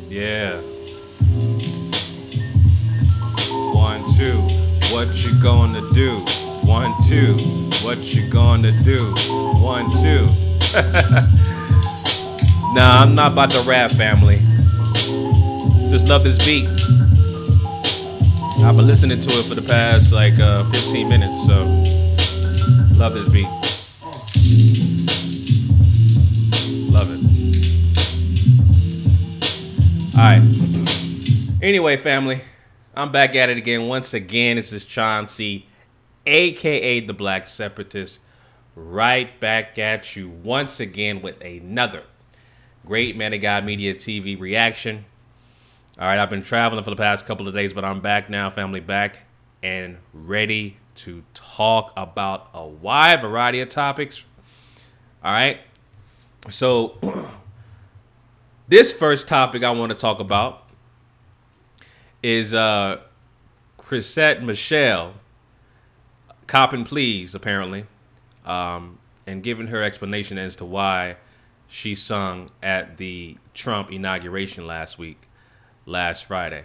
Yeah. 1, 2. What you gonna do? 1, 2. What you gonna do? 1, 2. Nah, I'm not about to rap, family. Just love this beat. I've been listening to it for the past like 15 minutes, so love this beat. Love it. All right. Anyway, family, I'm back at it again. Once again, this is Chauncey, aka the Black Separatist, right back at you once again with another great Man of God Media TV reaction. All right, I've been traveling for the past couple of days, but I'm back now, family, back and ready to talk about a wide variety of topics. All right, so this first topic I want to talk about is Chrisette Michele copping pleas, apparently, and giving her explanation as to why she sung at the Trump inauguration last Friday.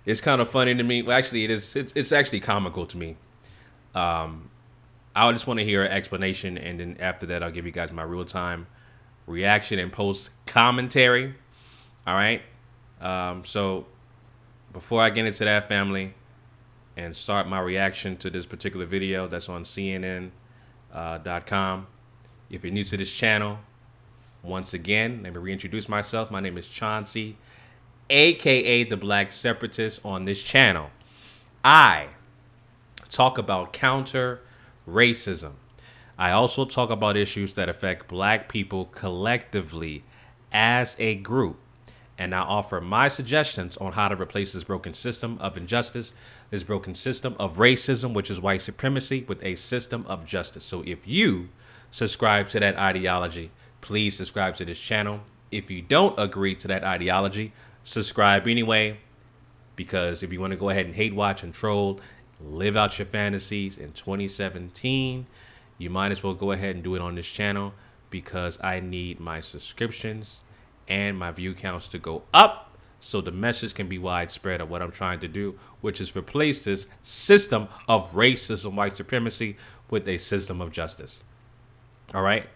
It's kind of funny to me. Well, actually, it's actually comical to me. I just want to hear an explanation, and then after that, I'll give you guys my real-time reaction and post commentary. All right. So before I get into that, family, and start my reaction to this particular video that's on CNN.com, if you're new to this channel, once again, let me reintroduce myself. My name is Chauncey, aka the Black Separatist. On this channel, I talk about counter racism. I also talk about issues that affect black people collectively as a group. And I offer my suggestions on how to replace this broken system of injustice, this broken system of racism, which is white supremacy, with a system of justice. So if you subscribe to that ideology, please subscribe to this channel. If you don't agree to that ideology, subscribe anyway, because if you want to go ahead and hate watch and troll, live out your fantasies in 2017, you might as well go ahead and do it on this channel, because I need my subscriptions and my view counts to go up so the message can be widespread of what I'm trying to do, which is replace this system of racism, white supremacy, with a system of justice. All right,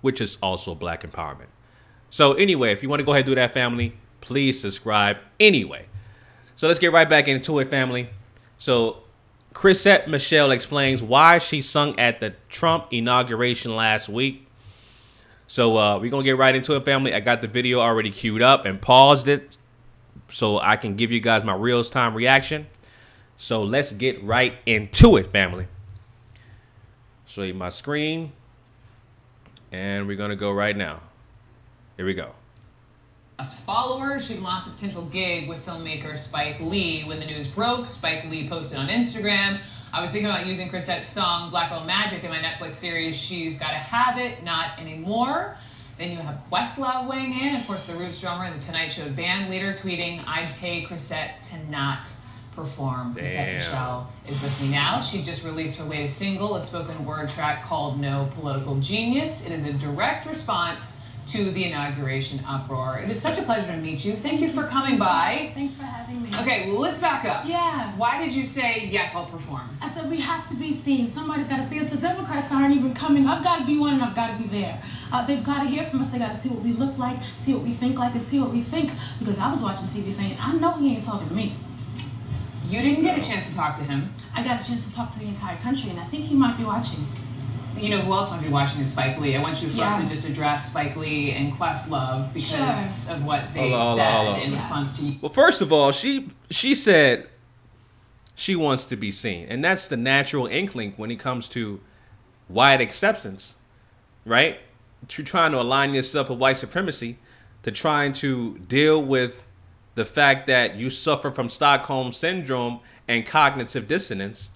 which is also black empowerment. So anyway, if you want to go ahead and do that, family, please subscribe anyway. So let's get right back into it, family. So Chrisette Michele explains why she sung at the Trump inauguration last week. So we're going to get right into it, family. I got the video already queued up and paused it so I can give you guys my real-time reaction. So let's get right into it, family. Show you my screen. And we're going to go right now. Here we go. Followers, she lost a potential gig with filmmaker Spike Lee. When the news broke, Spike Lee posted on Instagram, "I was thinking about using Chrisette's song Black Girl Magic in my Netflix series She's Gotta Have It, Not Anymore." Then you have Questlove weighing in, of course the Roots drummer and the Tonight Show band leader, tweeting, "I'd pay Chrisette to not perform." Chrisette Michele is with me now. She just released her latest single, a spoken word track called No Political Genius. It is a direct response to the inauguration uproar. It is such a pleasure to meet you. Thank you for coming by. Thanks for having me. Okay, well, let's back up. Yeah. Why did you say, yes, I'll perform? I said we have to be seen. Somebody's got to see us. The Democrats aren't even coming. I've got to be one and I've got to be there. They've got to hear from us. They got to see what we look like, see what we think like, and see what we think. Because I was watching TV saying, I know he ain't talking to me. You didn't get a chance to talk to him. I got a chance to talk to the entire country, and I think he might be watching. You know who else might be watching is Spike Lee. I want you first to just address Spike Lee and Questlove because of what they said in response to you. Well, first of all, she said she wants to be seen, and that's the natural inkling when it comes to white acceptance, right? To trying to align yourself with white supremacy, to trying to deal with the fact that you suffer from Stockholm syndrome and cognitive dissonance.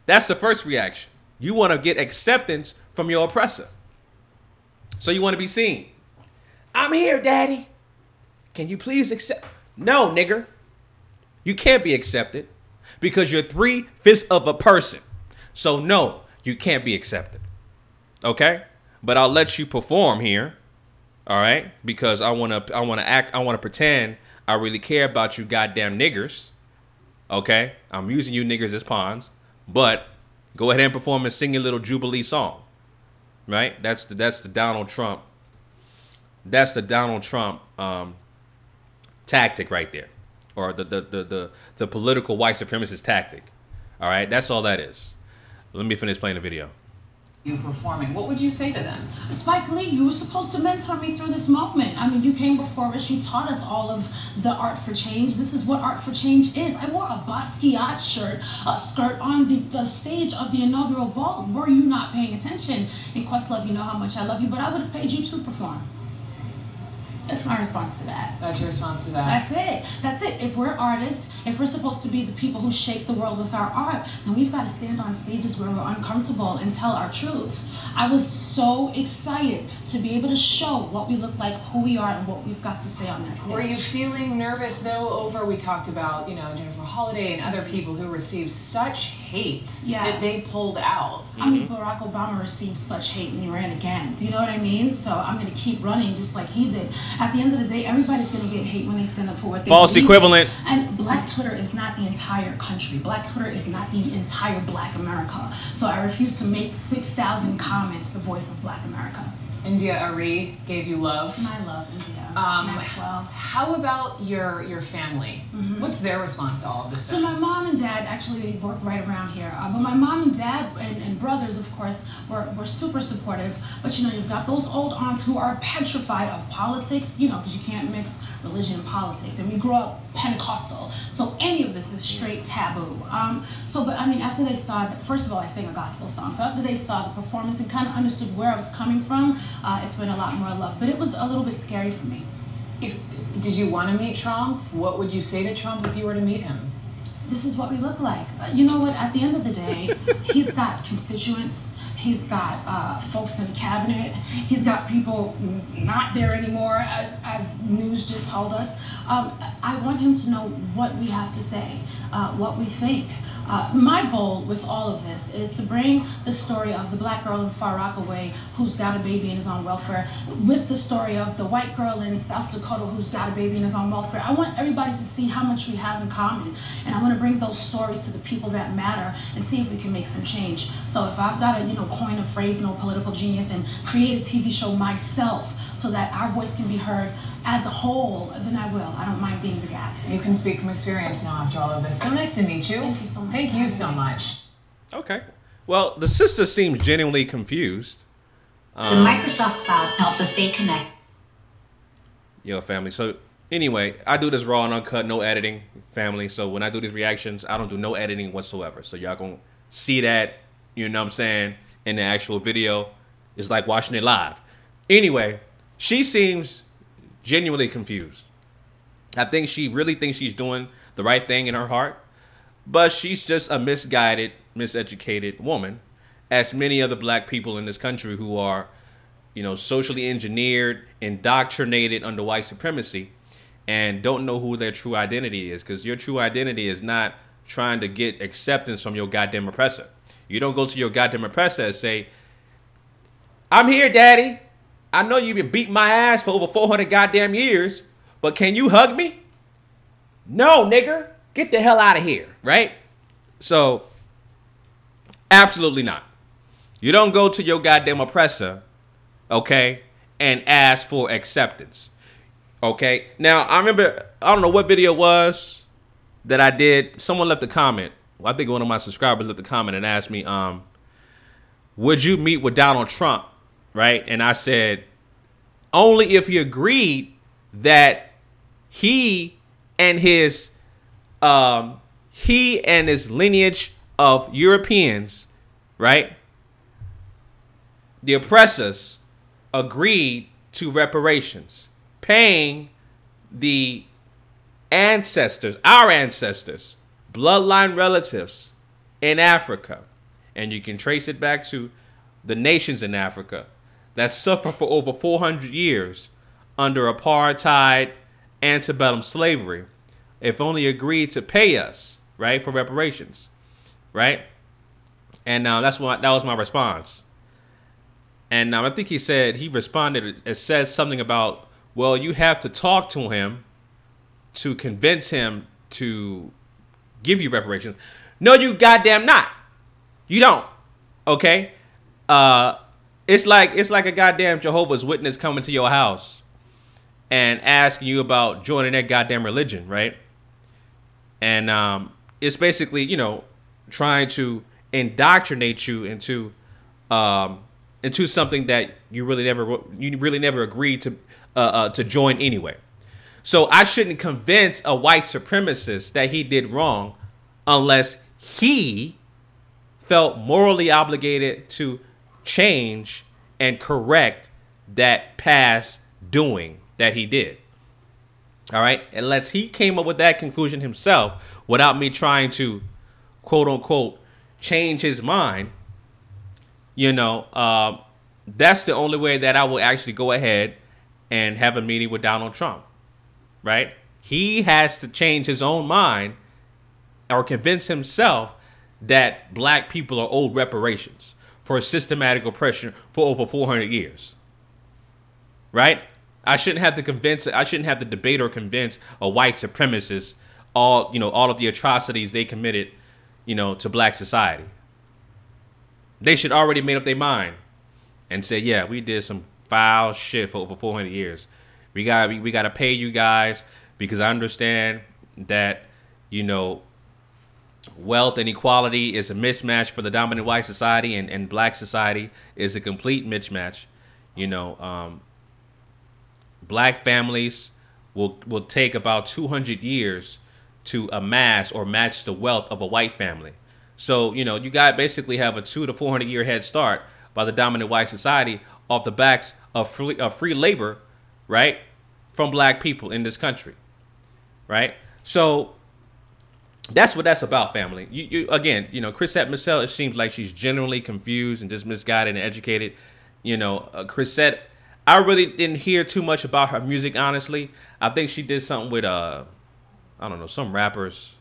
That's the first reaction. You want to get acceptance from your oppressor. So you want to be seen. I'm here, daddy. Can you please accept? No, nigger. You can't be accepted because you're 3/5 of a person. So no, you can't be accepted. Okay? But I'll let you perform here. All right, because I want to pretend I really care about you goddamn niggers. Okay, I'm using you niggers as pawns, but go ahead and perform and sing your little Jubilee song. Right? That's the Donald Trump. That's the Donald Trump tactic right there, or the political white supremacist tactic. All right, that's all that is. Let me finish playing the video. You performing, what would you say to them? Spike Lee, you were supposed to mentor me through this moment. I mean, you came before us, you taught us all of the art for change. This is what art for change is. I wore a Basquiat skirt on the stage of the inaugural ball. Were you not paying attention? In Questlove, you know how much I love you, but I would have paid you to perform. That's my response to that. That's your response to that? That's it. That's it. If we're artists, if we're supposed to be the people who shape the world with our art, then we've got to stand on stages where we're uncomfortable and tell our truth. I was so excited to be able to show what we look like, who we are, and what we've got to say on that stage. Were you feeling nervous, though, over, we talked about, you know, Jennifer Holliday and other people who received such hate that they pulled out? I mean, Barack Obama received such hate and he ran again. Do you know what I mean? So I'm going to keep running just like he did. At the end of the day, everybody's going to get hate when they stand up for what they False believe. equivalent. And Black Twitter is not the entire country. Black Twitter is not the entire Black America. So I refuse to make 6,000 comments the voice of Black America. India Ari gave you love. My love, India. Maxwell. How about your family? What's their response to all of this stuff? So my mom and dad actually work right around here. But my mom and dad and brothers, of course, were super supportive. But, you know, you've got those old aunts who are petrified of politics, you know, because you can't mix religion and politics. And we grew up Pentecostal. So any of this is straight taboo. But I mean, after they saw that, first of all, I sang a gospel song. So after they saw the performance and kind of understood where I was coming from, it's been a lot more love. But it was a little bit scary for me. Did you want to meet Trump? What would you say to Trump if you were to meet him? This is what we look like. You know what? At the end of the day, he's got constituents. He's got folks in the cabinet. He's got people not there anymore, as news just told us. I want him to know what we have to say, what we think. My goal with all of this is to bring the story of the Black girl in Far Rockaway who's got a baby and is on welfare with the story of the white girl in South Dakota who's got a baby and is on welfare. I want everybody to see how much we have in common, and I want to bring those stories to the people that matter and see if we can make some change. So if I've got to, you know, coin a phrase, no political genius, and create a TV show myself so that our voice can be heard as a whole, then I will. I don't mind being the gap. You can speak from experience now after all of this. So nice to meet you. Thank you so much. Thank you so much. Okay. Well, the sister seems genuinely confused. The Microsoft Cloud helps us stay connected. Yo, family. So anyway, I do this raw and uncut, no editing, family. So when I do these reactions, I don't do no editing whatsoever. So y'all gonna see that, you know what I'm saying, in the actual video. It's like watching it live. Anyway, she seems genuinely confused. I think she really thinks she's doing the right thing in her heart, but she's just a misguided, miseducated woman, as many other black people in this country who are, you know, socially engineered, indoctrinated under white supremacy, and don't know who their true identity is, because your true identity is not trying to get acceptance from your goddamn oppressor. You don't go to your goddamn oppressor and say, I'm here, daddy. I know you've been beating my ass for over 400 goddamn years, but can you hug me? No, nigger. Get the hell out of here, right? So, absolutely not. You don't go to your goddamn oppressor, okay, and ask for acceptance, okay? Now, I remember, I don't know what video it was that I did. Someone left a comment. Well, I think one of my subscribers left a comment and asked me, would you meet with Donald Trump? Right? And I said, only if he agreed that he and his lineage of Europeans, right, the oppressors, agreed to reparations, paying the ancestors, our ancestors, bloodline relatives in Africa. And you can trace it back to the nations in Africa that suffered for over 400 years under apartheid, antebellum slavery, if only agreed to pay us, right, for reparations, right? And that was my response. And I think he responded, it says something about, well, you have to talk to him to convince him to give you reparations. No, you goddamn not. You don't. Okay? It's like a goddamn Jehovah's Witness coming to your house and asking you about joining that goddamn religion, right? And it's basically, you know, trying to indoctrinate you into something that you really never agreed to join anyway. So I shouldn't convince a white supremacist that he did wrong unless he felt morally obligated to change and correct that past doing that he did. All right. Unless he came up with that conclusion himself without me trying to, quote unquote, change his mind, you know, that's the only way that I will actually go ahead and have a meeting with Donald Trump. Right. He has to change his own mind or convince himself that black people are owed reparations for systematic oppression for over 400 years. Right. I shouldn't have to debate or convince a white supremacist all of the atrocities they committed, you know, to black society. They should already made up their mind and say, yeah, we did some foul shit for over 400 years. We got to pay you guys because I understand that, you know, wealth and equality is a mismatch for the dominant white society, and black society is a complete mismatch. You know, black families will take about 200 years to amass or match the wealth of a white family. So, you know, you basically have a 200 to 400 year head start by the dominant white society off the backs of free labor, right, from black people in this country, right? So that's what that's about, family. Again, you know, Chrisette Michele, it seems like she's genuinely confused and just misguided and educated. You know, Chrisette, I really didn't hear too much about her music, honestly. I think she did something with, I don't know, some rappers,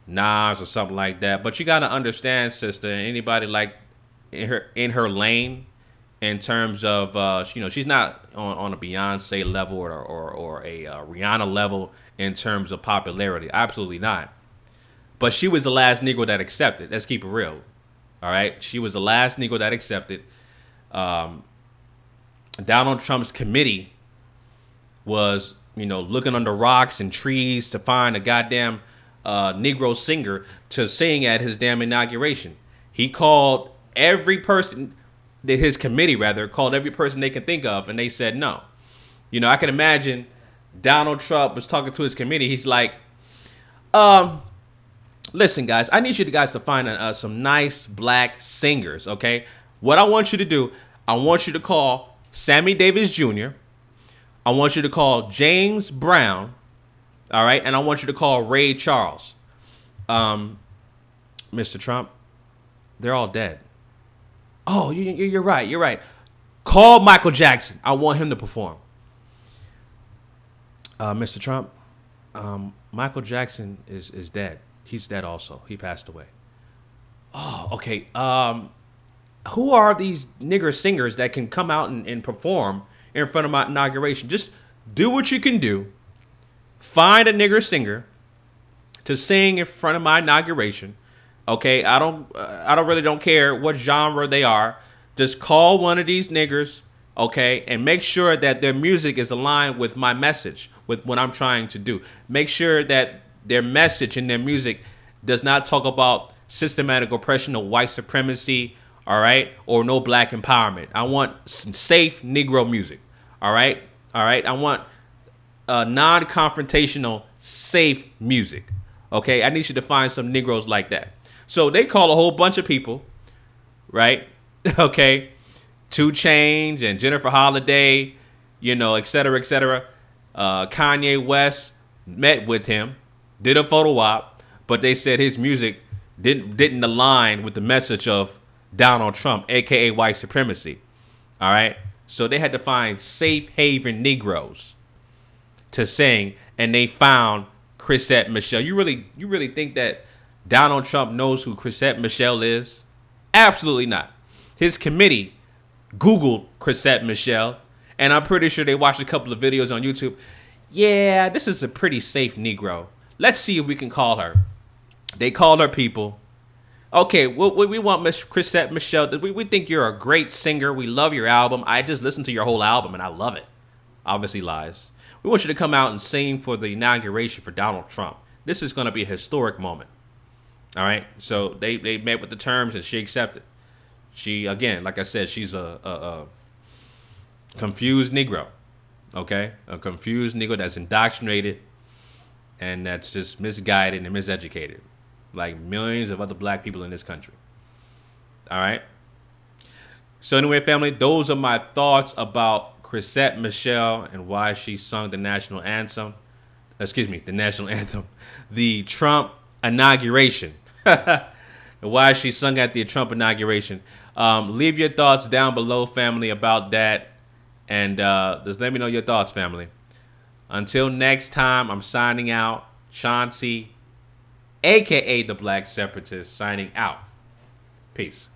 Nas or something like that. But you got to understand, sister, anybody like in her lane, in terms of, you know, she's not on a Beyonce level or a Rihanna level in terms of popularity. Absolutely not. But she was the last Negro that accepted. Let's keep it real. All right. She was the last Negro that accepted. Donald Trump's committee was, you know, looking under rocks and trees to find a goddamn Negro singer to sing at his damn inauguration. He called every person, his committee rather, called every person they could think of, and they said no. You know, I can imagine Donald Trump was talking to his committee. He's like, listen, guys, I need you guys to find some nice black singers, okay? What I want you to do, I want you to call Sammy Davis Jr., I want you to call James Brown, all right? And I want you to call Ray Charles. Mr. Trump, they're all dead. Oh, you're right. You're right. Call Michael Jackson. I want him to perform. Mr. Trump, Michael Jackson is dead. He's dead also. He passed away. Oh, okay. Who are these nigger singers that can come out and perform in front of my inauguration? Just do what you can do. Find a nigger singer to sing in front of my inauguration. Okay, I really don't care what genre they are. Just call one of these niggers, okay, and make sure that their music is aligned with my message, with what I'm trying to do. Make sure that their message and their music does not talk about systematic oppression or white supremacy, all right, or no black empowerment. I want some safe Negro music, all right? All right, I want non-confrontational, safe music, okay? I need you to find some Negroes like that. So they call a whole bunch of people, right? Okay, 2 Chainz and Jennifer Holliday, you know, et cetera, et cetera. Kanye West met with him, did a photo op, but they said his music didn't align with the message of Donald Trump, aka white supremacy. All right, so they had to find safe haven Negroes to sing, and they found Chrisette Michele. You really think that Donald Trump knows who Chrisette Michele is? Absolutely not. His committee Googled Chrisette Michele, and I'm pretty sure they watched a couple of videos on YouTube. Yeah, this is a pretty safe Negro. Let's see if we can call her. They called her people. Okay, we want Miss Chrisette Michele. We think you're a great singer. We love your album. I just listened to your whole album, and I love it. Obviously lies. We want you to come out and sing for the inauguration for Donald Trump. This is going to be a historic moment. All right? So they met with the terms, and she accepted. She, again, like I said, she's a confused Negro. Okay? A confused Negro that's indoctrinated and that's just misguided and miseducated, like millions of other black people in this country. All right? So anyway, family, those are my thoughts about Chrisette Michele and why she sung the national anthem. Excuse me, the national anthem. The Trump inauguration. Why she sung at the Trump inauguration. Leave your thoughts down below, family, about that. And just let me know your thoughts, family. Until next time, I'm signing out. Chauncey, a.k.a. the Black Separatist, signing out. Peace.